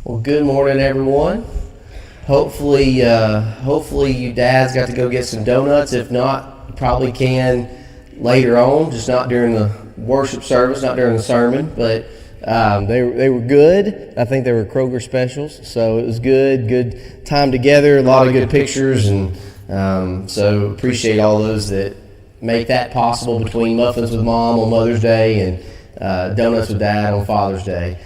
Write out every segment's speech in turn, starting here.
Well, good morning, everyone. Hopefully you dads got to go get some donuts. If not, you probably can later on, just not during the worship service, not during the sermon. But they were good. I think they were Kroger specials, so it was good time together. A lot of good pictures, and so appreciate all those that make that possible between muffins with Mom on Mother's Day and donuts with Dad on Father's Day.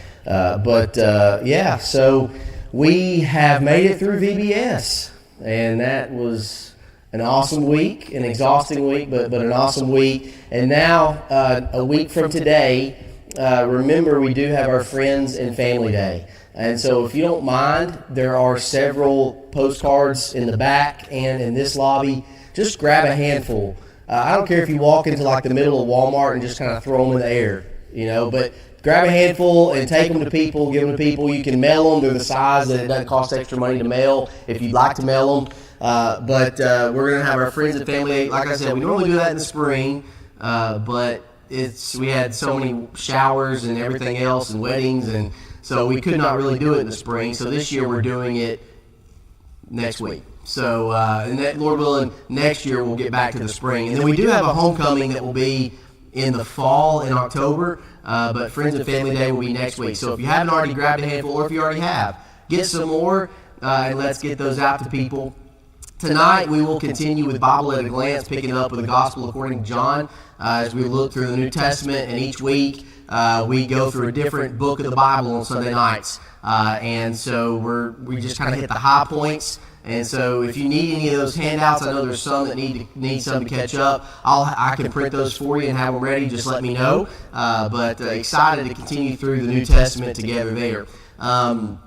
So we have made it through VBS, and that was an awesome week, an exhausting week, but an awesome week. And now, a week from today, remember we do have our Friends and Family Day. And so if you don't mind, there are several postcards in the back and in this lobby. Just grab a handful. I don't care if you walk into like the middle of Walmart and just kind of throw them in the air, but grab a handful and take them to people, give them to people. You can mail them. They're the size that it doesn't cost extra money to mail if you'd like to mail them. But we're going to have our Friends and Family Day. Like I said, we normally do that in the spring, but we had so many showers and everything else and weddings, and so we could not really do it in the spring. So this year we're doing it next week. So, and that, Lord willing, next year we'll get back to the spring. And then we do have a homecoming that will be in the fall in October, but Friends and Family Day will be next week. So if you haven't already grabbed a handful, or if you already have, get some more, and let's get those out to people. Tonight we will continue with Bible at a Glance, picking up with the Gospel according to John, as we look through the New Testament, and each week we go through a different book of the Bible on Sunday nights. And so we just kind of hit the high points. And so if you need any of those handouts, I know there's some that need some to catch up. I can print those for you and have them ready. Just let me know. But excited to continue through the New Testament together there. Trying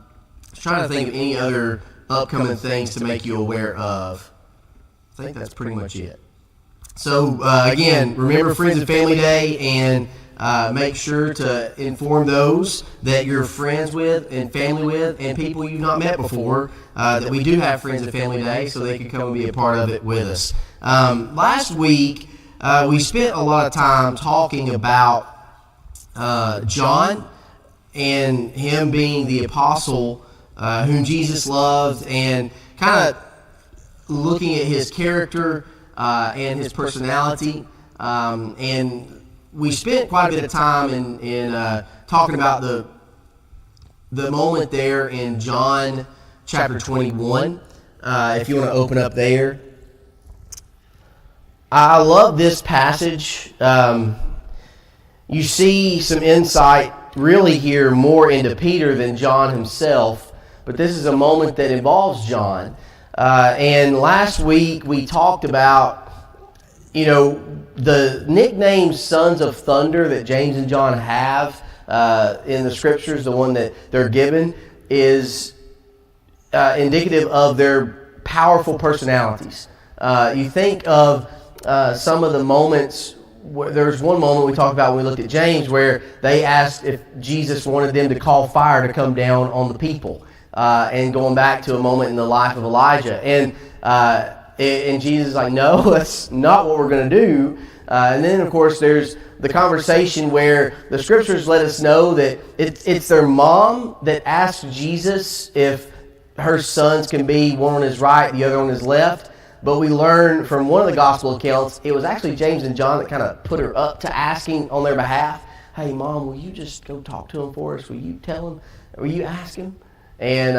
to think of any other upcoming things to make you aware of. I think that's pretty much it. So again, remember Friends and Family Day, and make sure to inform those that you're friends with and family with and people you've not met before that we do have Friends and Family Day, so they can come and be a part of it with us. Last week, we spent a lot of time talking about John and him being the apostle whom Jesus loved, and kind of looking at his character and his personality, and we spent quite a bit of time in talking about the moment there in John chapter 21. If you want to open up there. I love this passage. You see some insight really here more into Peter than John himself, but this is a moment that involves John. And last week we talked about, the nickname Sons of Thunder that James and John have in the Scriptures, the one that they're given, is indicative of their powerful personalities. You think of some of the moments. There's one moment we talked about when we looked at James where they asked if Jesus wanted them to call fire to come down on the people, and going back to a moment in the life of Elijah. And Jesus is like, no, that's not what we're going to do. And then, of course, there's the conversation where the Scriptures let us know that it's their mom that asked Jesus if her sons can be one on his right, the other on his left. But we learn from one of the Gospel accounts, it was actually James and John that kind of put her up to asking on their behalf, hey, Mom, will you just go talk to him for us? Will you tell him? Will you ask him? And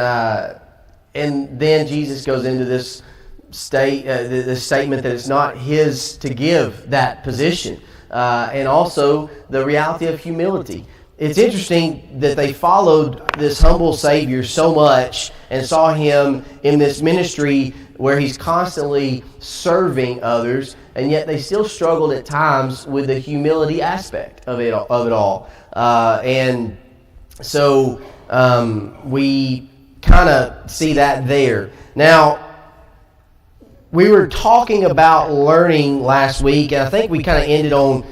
then Jesus goes into this the statement that it's not his to give that position, and also the reality of humility. It's interesting that they followed this humble Savior so much and saw him in this ministry where he's constantly serving others, and yet they still struggled at times with the humility aspect of it all. And so we kind of see that there. Now, we were talking about learning last week, and I think we kind of ended on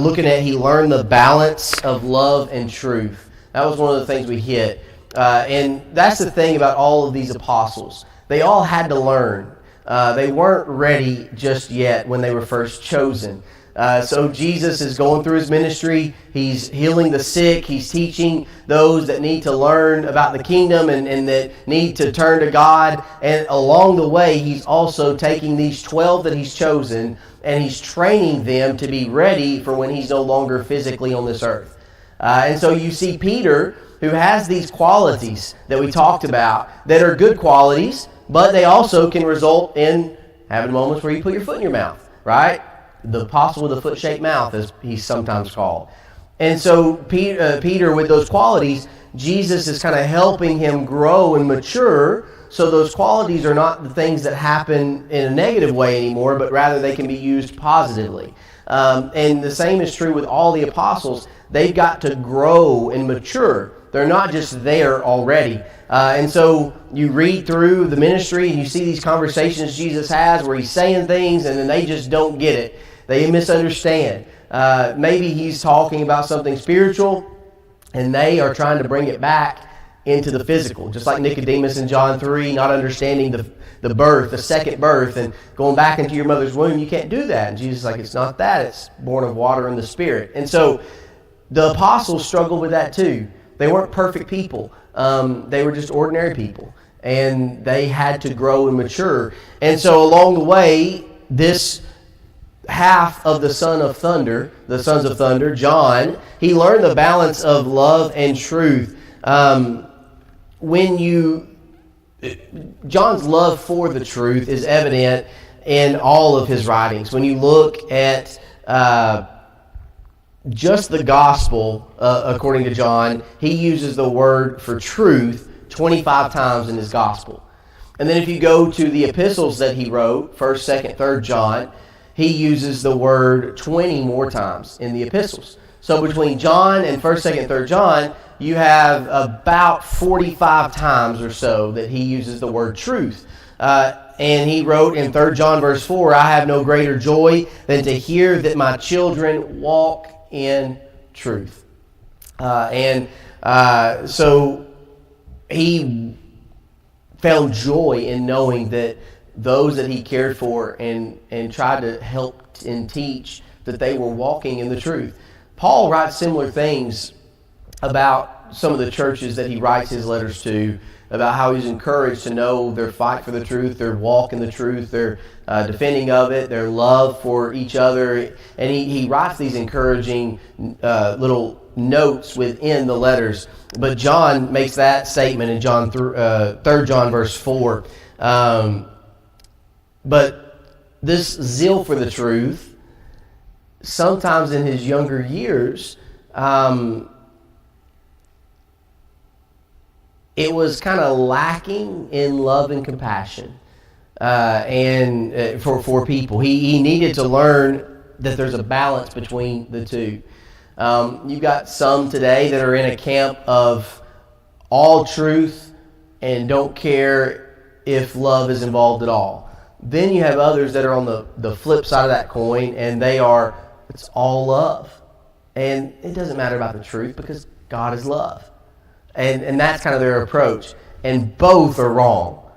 looking at he learned the balance of love and truth. That was one of the things we hit. And that's the thing about all of these apostles. They all had to learn. They weren't ready just yet when they were first chosen. So Jesus is going through his ministry. He's healing the sick. He's teaching those that need to learn about the kingdom and that need to turn to God. And along the way, he's also taking these 12 that he's chosen and he's training them to be ready for when he's no longer physically on this earth. And so you see Peter, who has these qualities that we talked about that are good qualities, but they also can result in having moments where you put your foot in your mouth, right? The apostle with a foot-shaped mouth, as he's sometimes called. And so Peter, with those qualities, Jesus is kind of helping him grow and mature, so those qualities are not the things that happen in a negative way anymore, but rather they can be used positively. And the same is true with all the apostles. They've got to grow and mature. They're not just there already. And so you read through the ministry and you see these conversations Jesus has where he's saying things and then they just don't get it. They misunderstand. Maybe he's talking about something spiritual and they are trying to bring it back into the physical. Just like Nicodemus in John 3, not understanding the birth, the second birth, and going back into your mother's womb, you can't do that. And Jesus is like, it's not that. It's born of water and the Spirit. And so the apostles struggled with that too. They weren't perfect people. They were just ordinary people. And they had to grow and mature. And so along the way, this half of the Sons of Thunder, John, he learned the balance of love and truth. John's love for the truth is evident in all of his writings. When you look at just the gospel, according to John, he uses the word for truth 25 times in his gospel. And then if you go to the epistles that he wrote, 1st, 2nd, 3rd John, he uses the word 20 more times in the epistles. So between John and 1st, 2nd, 3rd John, you have about 45 times or so that he uses the word truth. And he wrote in 3rd John verse 4, I have no greater joy than to hear that my children walk in truth. So he found joy in knowing that those that he cared for and tried to help and teach, that they were walking in the truth. Paul writes similar things about some of the churches that he writes his letters to, about how he's encouraged to know their fight for the truth, their walk in the truth, their defending of it, their love for each other. And he writes these encouraging little notes within the letters. But John makes that statement in 3rd John verse 4. But this zeal for the truth, sometimes in his younger years, it was kind of lacking in love and compassion for people. He needed to learn that there's a balance between the two. You've got some today that are in a camp of all truth and don't care if love is involved at all. Then you have others that are on the flip side of that coin, and it's all love. And it doesn't matter about the truth because God is love. And that's kind of their approach. And both are wrong.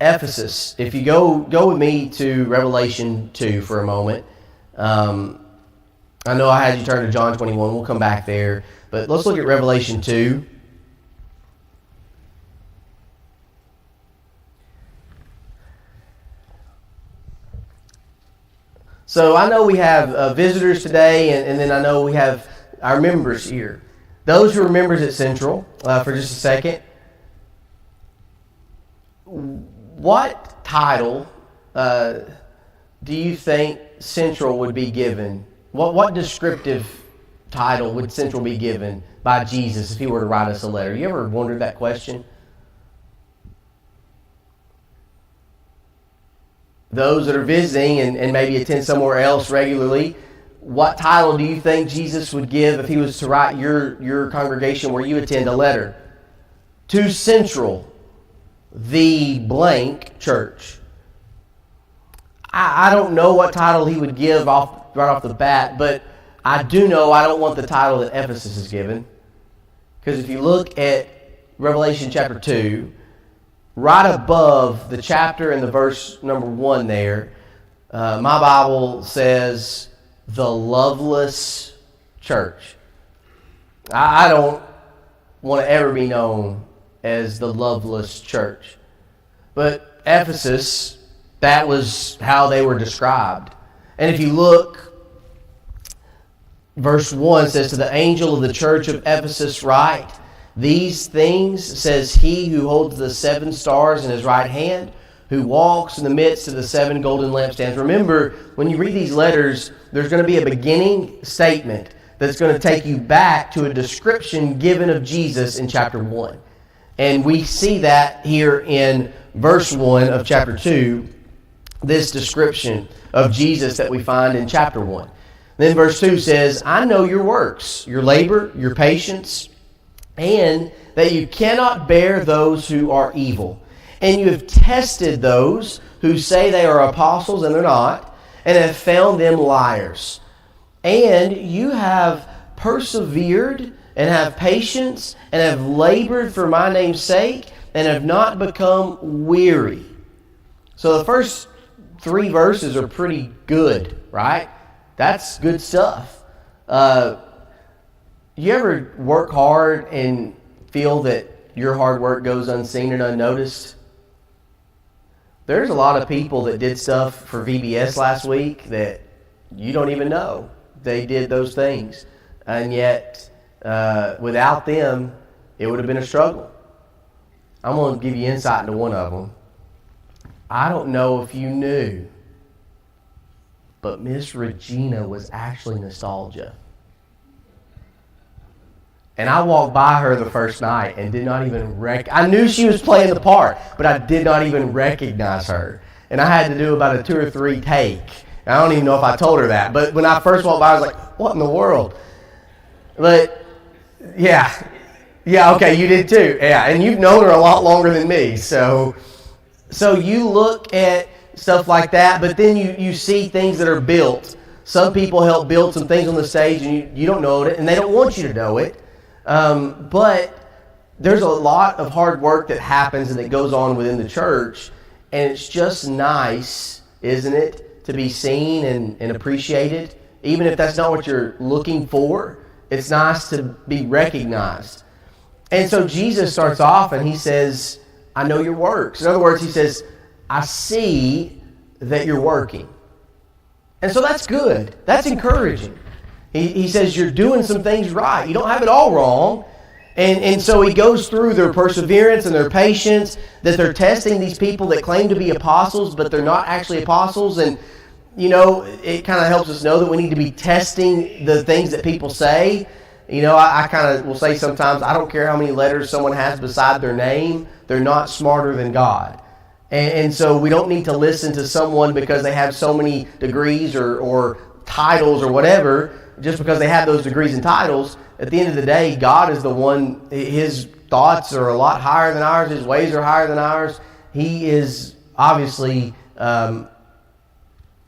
Ephesus, if you go with me to Revelation 2 for a moment. I know I had you turn to John 21. We'll come back there. But let's look at Revelation 2. So I know we have visitors today, and then I know we have our members here. Those who are members at Central, for just a second, what title do you think Central would be given? What descriptive title would Central be given by Jesus if he were to write us a letter? You ever wondered that question? Those that are visiting and maybe attend somewhere else regularly, what title do you think Jesus would give if he was to write your congregation where you attend a letter? To Central, the blank church. I don't know what title he would give right off the bat, but I do know I don't want the title that Ephesus is given. Because if you look at Revelation chapter 2, right above the chapter and the verse number 1 there, My Bible says the loveless church. I don't want to ever be known as the loveless church. But Ephesus, that was how they were described. And if you look, verse 1 says, to the angel of the church of Ephesus write, these things says he who holds the 7 stars in his right hand, who walks in the midst of the 7 golden lampstands. Remember, when you read these letters, there's going to be a beginning statement that's going to take you back to a description given of Jesus in chapter 1. And we see that here in verse 1 of chapter 2, this description of Jesus that we find in chapter 1. Then verse 2 says, I know your works, your labor, your patience, and that you cannot bear those who are evil. And you have tested those who say they are apostles and they're not, and have found them liars. And you have persevered and have patience and have labored for my name's sake and have not become weary. So the first 3 verses are pretty good, right? That's good stuff. You ever work hard and feel that your hard work goes unseen and unnoticed? There's a lot of people that did stuff for VBS last week that you don't even know they did those things. And yet, without them, it would have been a struggle. I'm going to give you insight into one of them. I don't know if you knew, but Miss Regina was actually Nostalgia. And I walked by her the first night and did not even I knew she was playing the part, but I did not even recognize her. And I had to do about a 2 or 3 take. I don't even know if I told her that. But when I first walked by, I was like, what in the world? But, yeah, okay, you did too. Yeah, and you've known her a lot longer than me. So you look at stuff like that, but then you see things that are built. Some people help build some things on the stage, and you don't know it, and they don't want you to know it. But there's a lot of hard work that happens and that goes on within the church, and it's just nice, isn't it, to be seen and appreciated. Even if that's not what you're looking for, it's nice to be recognized. And so Jesus starts off and he says, I know your works. In other words, he says, I see that you're working. And so that's good. That's encouraging. He says you're doing some things right. You don't have it all wrong. And so he goes through their perseverance and their patience, that they're testing these people that claim to be apostles, but they're not actually apostles. And, you know, it kind of helps us know that we need to be testing the things that people say. You know, I kind of will say sometimes, I don't care how many letters someone has beside their name, they're not smarter than God. And so we don't need to listen to someone because they have so many degrees or titles or whatever, just because they have those degrees and titles. At the end of the day, God is the one, his thoughts are a lot higher than ours, his ways are higher than ours. He is obviously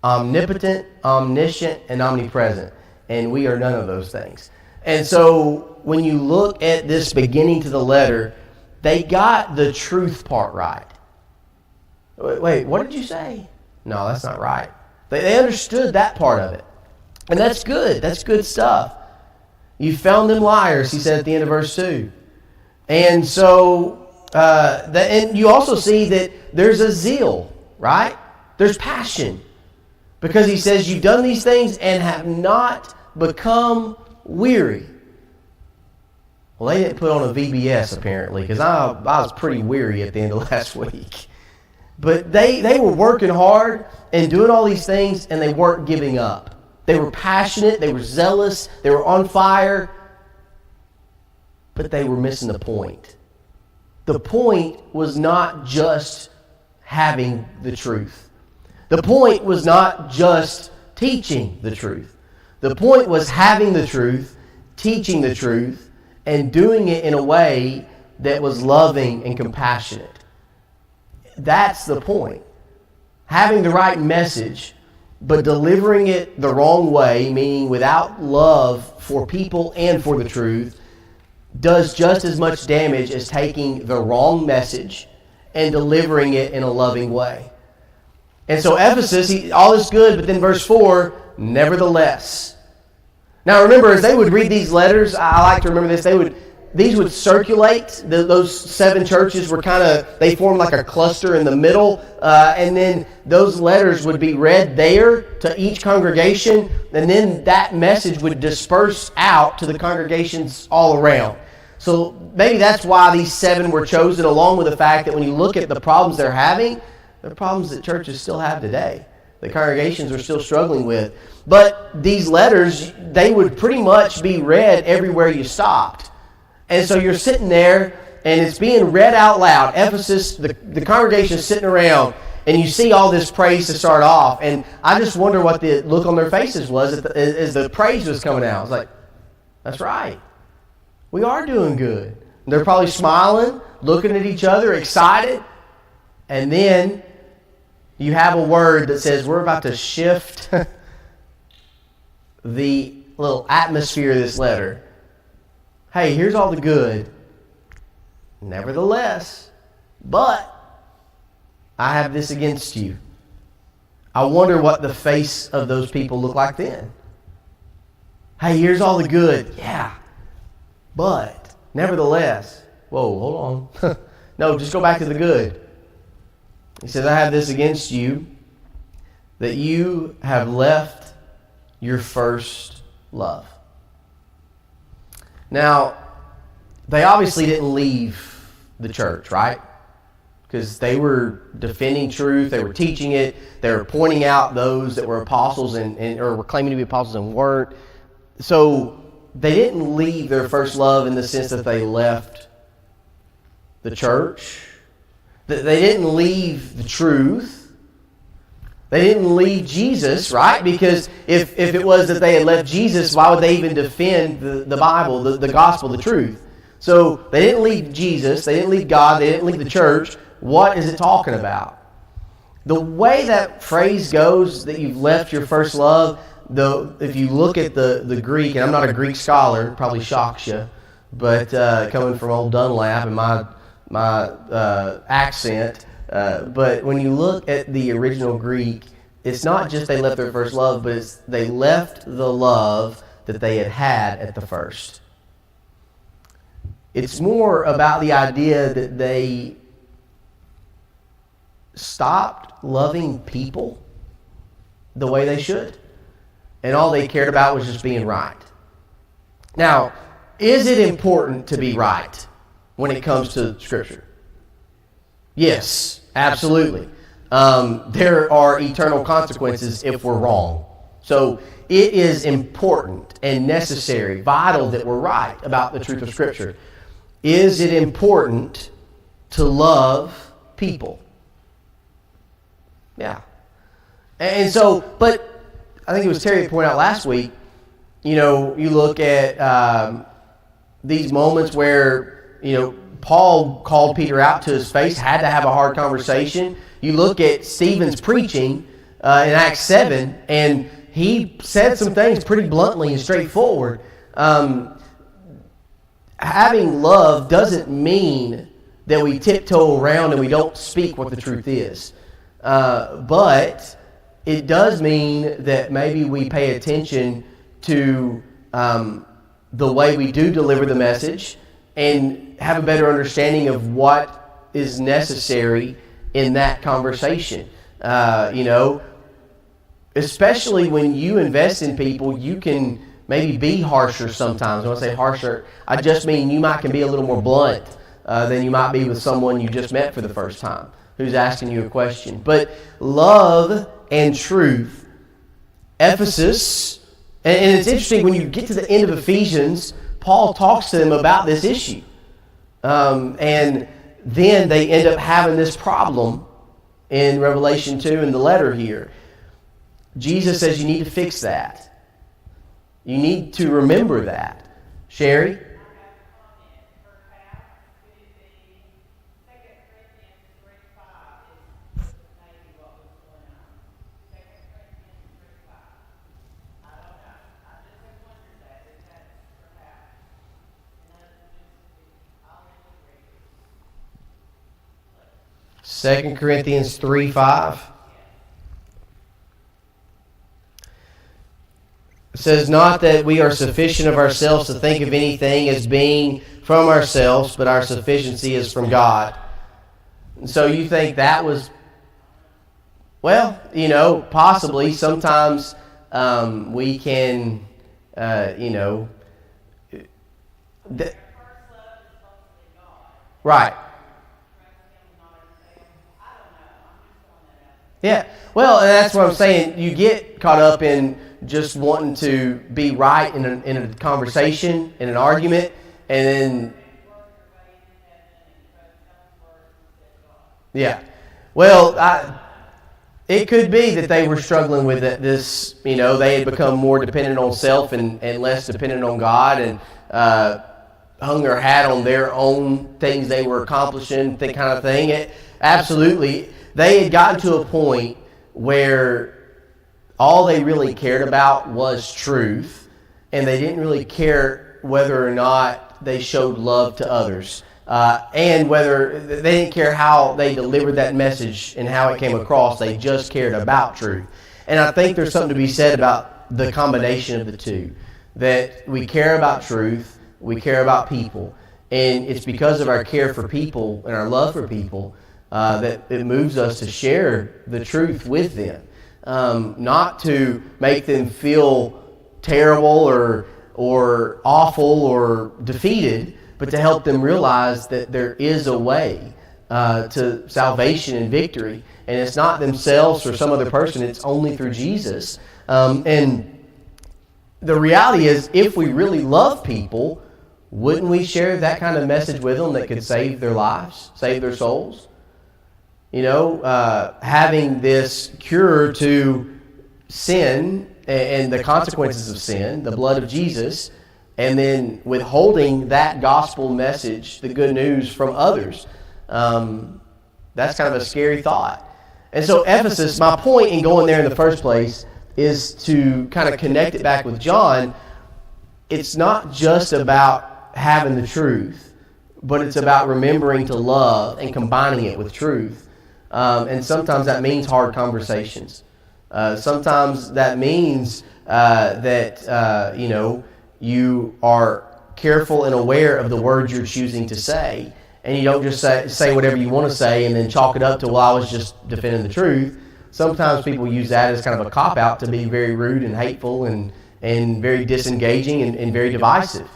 omnipotent, omniscient, and omnipresent. And we are none of those things. And so when you look at this beginning to the letter, they got the truth part right. Wait, what did you say? No, that's not right. They understood that part of it. And that's good. That's good stuff. You found them liars, he said at the end of verse 2. And so, and you also see that there's a zeal, right? There's passion. Because he says, you've done these things and have not become weary. Well, they didn't put on a VBS apparently, because I was pretty weary at the end of last week. But they were working hard and doing all these things, and they weren't giving up. They were passionate, they were zealous, they were on fire, but they were missing the point. The point was not just having the truth. The point was not just teaching the truth. The point was having the truth, teaching the truth, and doing it in a way that was loving and compassionate. That's the point. Having the right message, but delivering it the wrong way, meaning without love for people and for the truth, does just as much damage as taking the wrong message and delivering it in a loving way. And so Ephesus, all is good, but then verse 4, nevertheless. Now remember, as they would read these letters, I like to remember this, these would circulate. Those 7 churches were they formed like a cluster in the middle, and then those letters would be read there to each congregation, and then that message would disperse out to the congregations all around. So maybe that's why these 7 were chosen, along with the fact that when you look at the problems they're having, they're problems that churches still have today. The congregations are still struggling with. But these letters, they would pretty much be read everywhere you stopped. And so you're sitting there, and it's being read out loud. Ephesus, the congregation is sitting around, and you see all this praise to start off. And I just wonder what the look on their faces was as the praise was coming out. I was like, that's right. We are doing good. And they're probably smiling, looking at each other, excited. And then you have a word that says we're about to shift the little atmosphere of this letter. Hey, here's all the good. Nevertheless, but I have this against you. I wonder what the face of those people look like then. Hey, here's all the good. Yeah, but nevertheless. Whoa, hold on. No, just go back to the good. He says, I have this against you, that you have left your first love. Now, they obviously didn't leave the church, right? Because they were defending truth, they were teaching it, they were pointing out those that were apostles or were claiming to be apostles and weren't. So they didn't leave their first love in the sense that they left the church. They didn't leave the truth. They didn't leave Jesus, right? Because if it was that they had left Jesus, why would they even defend the Bible, the gospel, the truth? So they didn't leave Jesus. They didn't leave God. They didn't leave the church. What is it talking about? The way that phrase goes, that you've left your first love, if you look at the Greek, and I'm not a Greek scholar, it probably shocks you, but coming from old Dunlap and my accent, but when you look at the original Greek, it's not just they left their first love, but it's they left the love that they had at the first. It's more about the idea that they stopped loving people the way they should, and all they cared about was just being right. Now, is it important to be right when it comes to Scripture? Yes, absolutely. There are eternal consequences if we're wrong. So it is important and necessary, vital that we're right about the truth of Scripture. Is it important to love people? Yeah. And so, but I think it was Terry that pointed out last week, you look at these moments where, Paul called Peter out to his face, had to have a hard conversation. You look at Stephen's preaching in Acts 7, and he said some things pretty bluntly and straightforward. Having love doesn't mean that we tiptoe around and we don't speak what the truth is. But it does mean that maybe we pay attention to the way we do deliver the message and have a better understanding of what is necessary in that conversation. Especially when you invest in people, you can maybe be harsher sometimes. When I say harsher, I just mean you can be a little more blunt than you might be with someone you just met for the first time who's asking you a question. But love and truth, Ephesus, and it's interesting when you get to the end of Ephesians, Paul talks to them about this issue. And then they end up having this problem in Revelation 2 in the letter here. Jesus says you need to fix that. You need to remember that. Sherry? Second Corinthians 3:5. says, not that we are sufficient of ourselves to think of anything as being from ourselves, but our sufficiency is from God. And so you think that was, well, possibly sometimes we can, right. Yeah, well, and that's what I'm saying. You get caught up in just wanting to be right in a conversation, in an argument, and then, yeah. Well, it could be that they were struggling with this, they had become more dependent on self and less dependent on God, and hung their hat on their own things they were accomplishing, that kind of thing. Absolutely. They had gotten to a point where all they really cared about was truth, and they didn't really care whether or not they showed love to others, and whether they didn't care how they delivered that message and how it came across. They just cared about truth. And I think there's something to be said about the combination of the two, that we care about truth, we care about people, and it's because of our care for people and our love for people that it moves us to share the truth with them, not to make them feel terrible or awful or defeated, but to help them realize that there is a way to salvation and victory, and it's not themselves or some other person, it's only through Jesus. And the reality is, if we really love people, wouldn't we share that kind of message with them that could save their lives, save their souls? Having this cure to sin and the consequences of sin, the blood of Jesus, and then withholding that gospel message, the good news, from others. That's kind of a scary thought. And so Ephesus, my point in going there in the first place is to kind of connect it back with John. It's not just about having the truth, but it's about remembering to love and combining it with truth. And sometimes that means hard conversations. Sometimes that means that you are careful and aware of the words you're choosing to say, and you don't just say whatever you want to say and then chalk it up to, well, I was just defending the truth. Sometimes people use that as kind of a cop-out to be very rude and hateful and very disengaging and very divisive.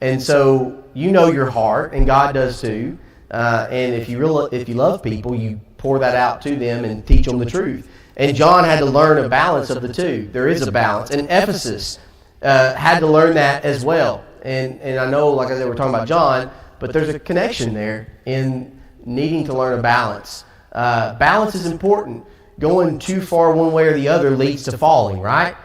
And so your heart, and God does too. And if you love people, you pour that out to them and teach them the truth. And John had to learn a balance of the two. There is a balance. And Ephesus had to learn that as well. And I know, like I said, we're talking about John, but there's a connection there in needing to learn a balance. Balance is important. Going too far one way or the other leads to falling, right?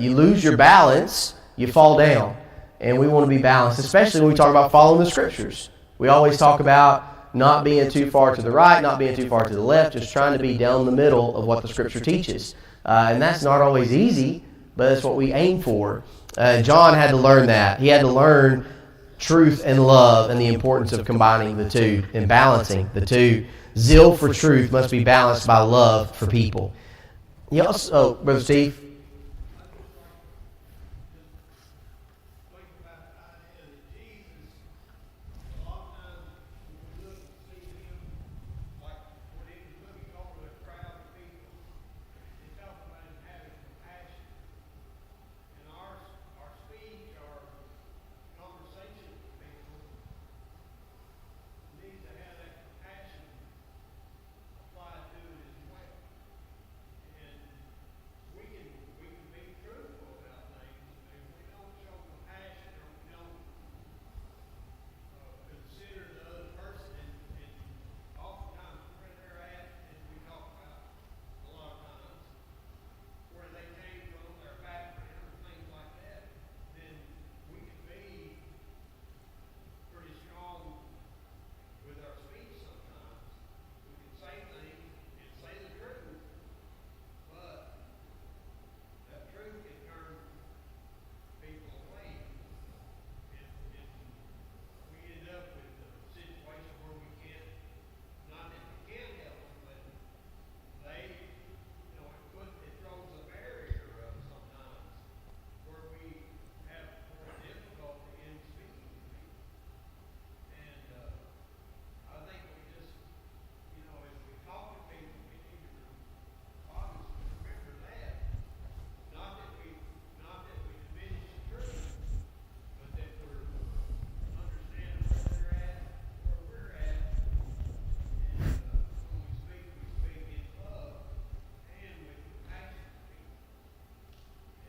You lose your balance, you fall down. And we want to be balanced, especially when we talk about following the Scriptures. We always talk about not being too far to the right, not being too far to the left, just trying to be down the middle of what the Scripture teaches. And that's not always easy, but that's what we aim for. John had to learn that. He had to learn truth and love and the importance of combining the two and balancing the two. Zeal for truth must be balanced by love for people. Brother Steve?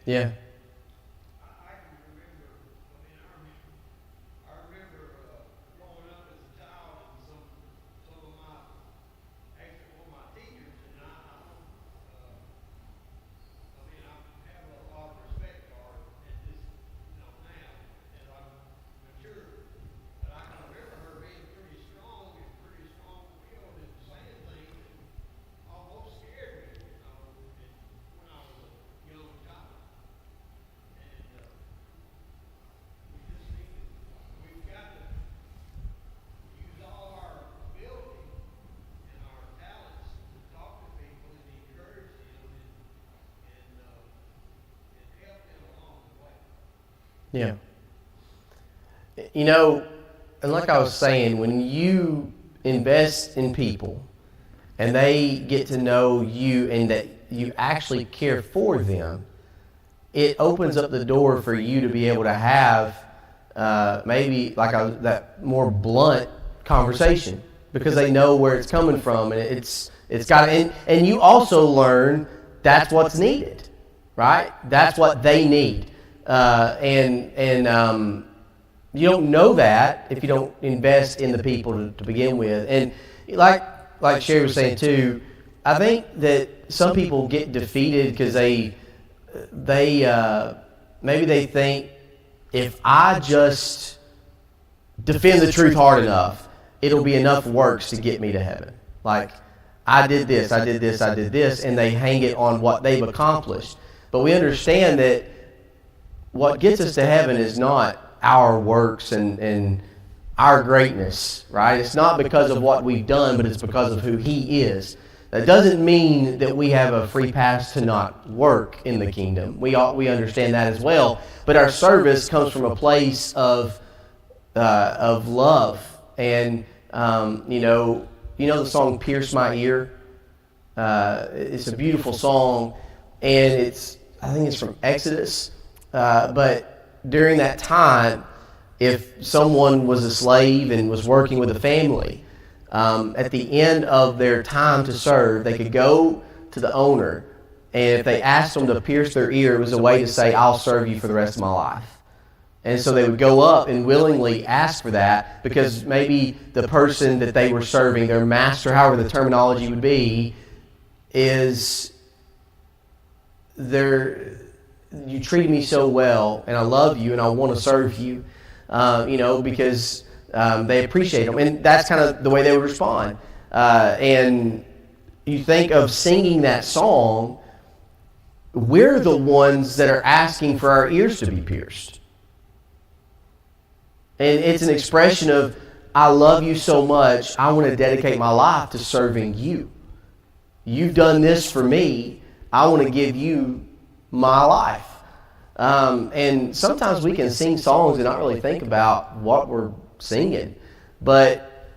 Yeah. Yeah. You know, and like I was saying, when you invest in people and they get to know you and that you actually care for them, it opens up the door for you to be able to have maybe like that more blunt conversation because they know where it's coming from, and it's got and you also learn that's what's needed, right? That's what they need, and you don't know that if you don't invest in the people to begin with. And like Sherry was saying too, I think that some people get defeated because they maybe they think if I just defend the truth hard enough, it'll be enough works to get me to heaven. Like, I did this, I did this, I did this, and they hang it on what they've accomplished. But we understand that what gets us to heaven is not our works and our greatness, right? It's not because of what we've done, but it's because of who He is. That doesn't mean that we have a free pass to not work in the kingdom. We understand that as well. But our service comes from a place of love. And you know the song "Pierce My Ear." It's a beautiful song, and I think it's from Exodus. But during that time, if someone was a slave and was working with a family, at the end of their time to serve, they could go to the owner, and if they asked them to pierce their ear, it was a way to say, "I'll serve you for the rest of my life." And so they would go up and willingly ask for that because maybe the person that they were serving, their master, however the terminology would be, is you treated me so well, and I love you, and I want to serve you, because they appreciate them. And that's kind of the way they would respond. And you think of singing that song, we're the ones that are asking for our ears to be pierced. And it's an expression of, I love you so much, I want to dedicate my life to serving you. You've done this for me, I want to give you my life. And sometimes we can sing songs and not really think about what we're singing. But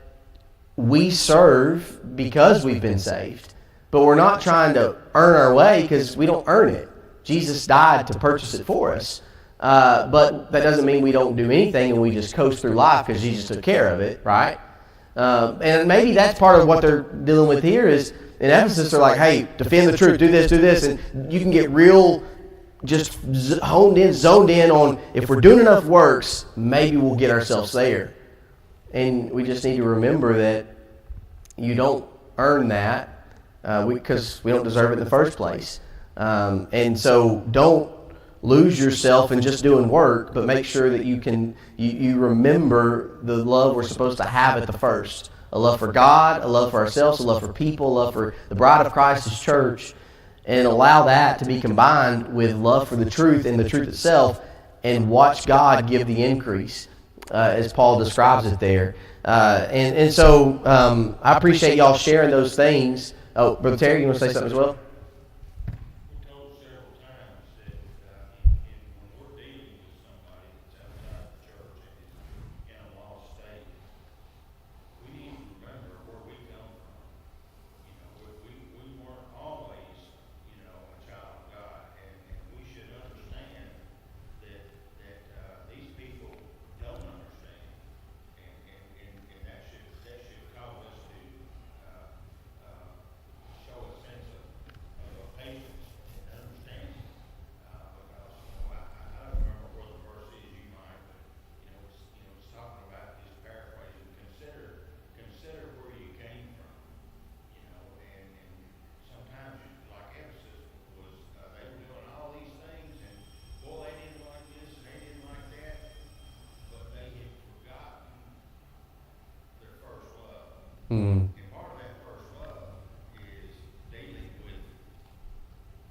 we serve because we've been saved. But we're not trying to earn our way because we don't earn it. Jesus died to purchase it for us. But that doesn't mean we don't do anything and we just coast through life because Jesus took care of it, right? And maybe that's part of what they're dealing with here is in Ephesus they're like, hey, defend the truth, do this, and you can get real just zoned in on if we're doing enough works, maybe we'll get ourselves there. And we just need to remember that you don't earn that because we don't deserve it in the first place. And so don't lose yourself in just doing work, but make sure that you remember the love we're supposed to have at the first. A love for God, a love for ourselves, a love for people, a love for the bride of Christ, His church, and allow that to be combined with love for the truth and the truth itself, and watch God give the increase, as Paul describes it there. And so I appreciate y'all sharing those things. Oh, Brother Terry, you want to say something as well? Mm. And part of that first love is dealing with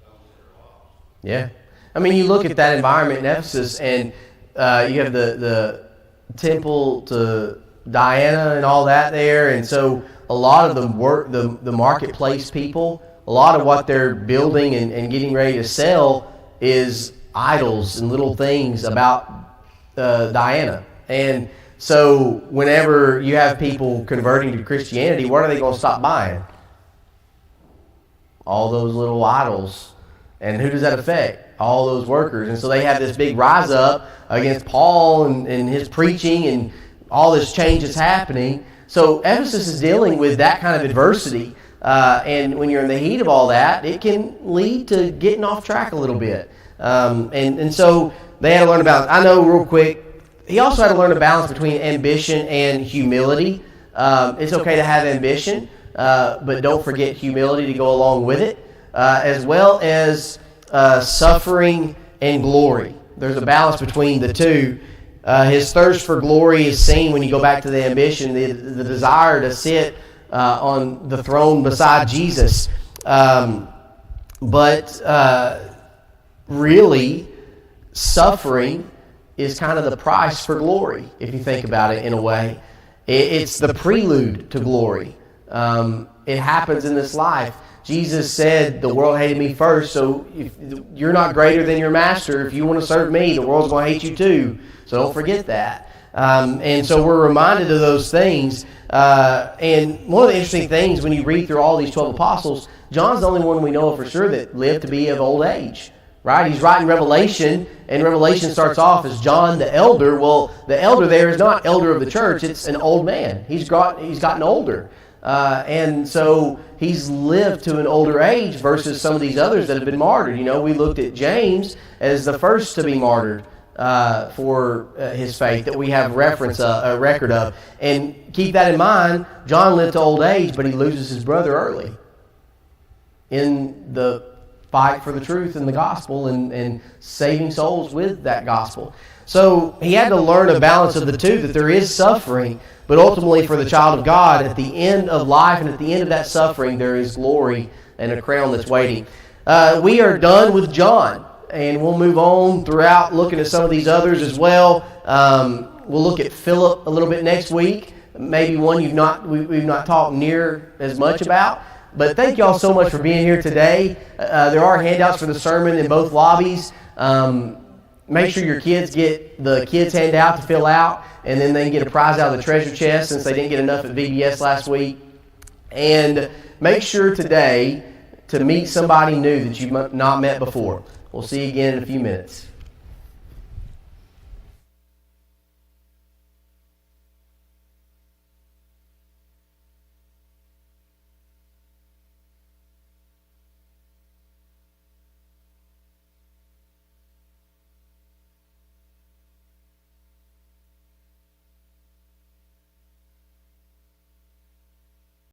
those that are lost. Yeah. I mean, you look at that environment in Ephesus, and you have the temple to Diana and all that there, and so a lot of the marketplace people, a lot of what they're building and getting ready to sell is idols and little things about Diana. And so whenever you have people converting to Christianity, what are they going to stop buying? All those little idols. And who does that affect? All those workers. And so they have this big rise up against Paul and his preaching, and all this change is happening. So Ephesus is dealing with that kind of adversity. And when you're in the heat of all that, it can lead to getting off track a little bit. And so they had to learn a balance. I know real quick, he also had to learn a balance between ambition and humility. It's okay to have ambition, but don't forget humility to go along with it, as well as suffering and glory. There's a balance between the two. His thirst for glory is seen when you go back to the ambition, the desire to sit on the throne beside Jesus. But really, suffering is kind of the price for glory, if you think about it in a way. It's the prelude to glory. It happens in this life. Jesus said, the world hated me first, so if you're not greater than your master. If you want to serve me, the world's going to hate you too. So don't forget that. And so we're reminded of those things. And one of the interesting things when you read through all these 12 apostles, John's the only one we know for sure that lived to be of old age. Right? He's writing Revelation, and Revelation starts off as John the elder. Well, the elder there is not elder of the church. It's an old man. He's gotten older. And so he's lived to an older age versus some of these others that have been martyred. You know, we looked at James as the first to be martyred for his faith that we have a record of. And keep that in mind, John lived to old age, but he loses his brother early in the fight for the truth and the gospel and saving souls with that gospel. So he had to learn a balance of the two, that there is suffering, but ultimately for the child of God, at the end of life and at the end of that suffering, there is glory and a crown that's waiting. We are done with John, and we'll move on throughout looking at some of these others as well. We'll look at Philip a little bit next week, maybe one we've not talked near as much about. But thank you all so much for being here today. There are handouts for the sermon in both lobbies. Make sure your kids get the kids handout to fill out, and then they can get a prize out of the treasure chest since they didn't get enough at VBS last week. And make sure today to meet somebody new that you've not met before. We'll see you again in a few minutes.